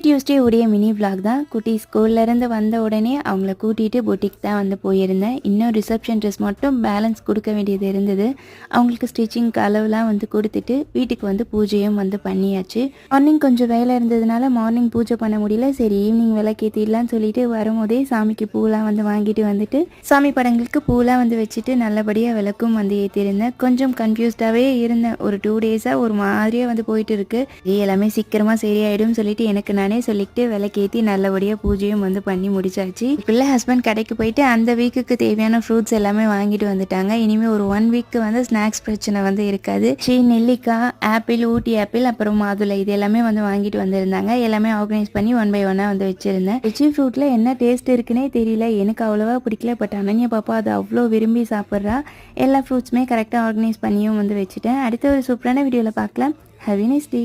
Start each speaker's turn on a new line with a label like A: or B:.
A: Tuesday உடைய mini vlog தான். குட்டி ஸ்கூல்லேருந்து வந்த உடனே அவங்கள கூட்டிகிட்டு பொட்டிக் தான் வந்து போயிருந்தேன். இன்னும் ரிசப்ஷன் ட்ரெஸ் மட்டும் பேலன்ஸ் கொடுக்க வேண்டியது இருந்தது. அவங்களுக்கு ஸ்டிச்சிங்க்கு அளவுலாம் வந்து கொடுத்துட்டு வீட்டுக்கு வந்து பூஜையும் வந்து பண்ணியாச்சு. மார்னிங் கொஞ்சம் வேலை இருந்ததுனால மார்னிங் பூஜை பண்ண முடியல. சரி ஈவினிங் விளக்கேற்றிடலான்னு சொல்லிட்டு வரும்போதே சாமிக்கு பூலாம் வந்து வாங்கிட்டு வந்துட்டு சாமி படங்களுக்கு பூலாம் வந்து வச்சுட்டு நல்லபடியாக விளக்கும் வந்து ஏற்றிருந்தேன். கொஞ்சம் கன்ஃபியூஸ்டாகவே இருந்தேன். ஒரு 2 டேஸாக ஒரு மாதிரியாக வந்து போயிட்டு இருக்கு. எல்லாமே சீக்கிரமாக சரியாயிடும் சொல்லிட்டு எனக்கு நானே சொல்லிக்கிட்டு விளக்கேற்றி நல்லபடியாக பூஜையும் வந்து பண்ணி முடிச்சாச்சு. பிள்ளை ஹஸ்பண்ட் கடைக்கு போயிட்டு அந்த வீக்குக்கு தேவையான ஃப்ரூட்ஸ் எல்லாமே வாங்கிட்டு வந்துட்டாங்க. இனிமேல் ஒரு 1 வீக்கு வந்து ஸ்நாக்ஸ் பிரச்சனை வந்து இருக்காது. நெல்லிக்காய், ஆப்பிள், ஊட்டி ஆப்பிள், அப்புறம் மாதுளை இது எல்லாமே வந்து வாங்கிட்டு வந்திருந்தாங்க. எல்லாமே ஆர்கனைஸ் பண்ணி 1 பை 1 வந்து வச்சிருந்தேன். லிச்சி ஃப்ரூட்டில் என்ன டேஸ்ட் இருக்குன்னே தெரியல, எனக்கு அவ்வளோவா பிடிக்கல. பட் அனன்யா பாப்பா அதை அவ்வளோ விரும்பி சாப்பிட்றா. எல்லா ஃப்ரூட்ஸுமே கரெக்டாக ஆர்கனைஸ் பண்ணியும் வந்து வச்சுட்டேன். அடுத்த ஒரு சூப்பரான வீடியோவில் பார்க்கலாம். Have a nice day.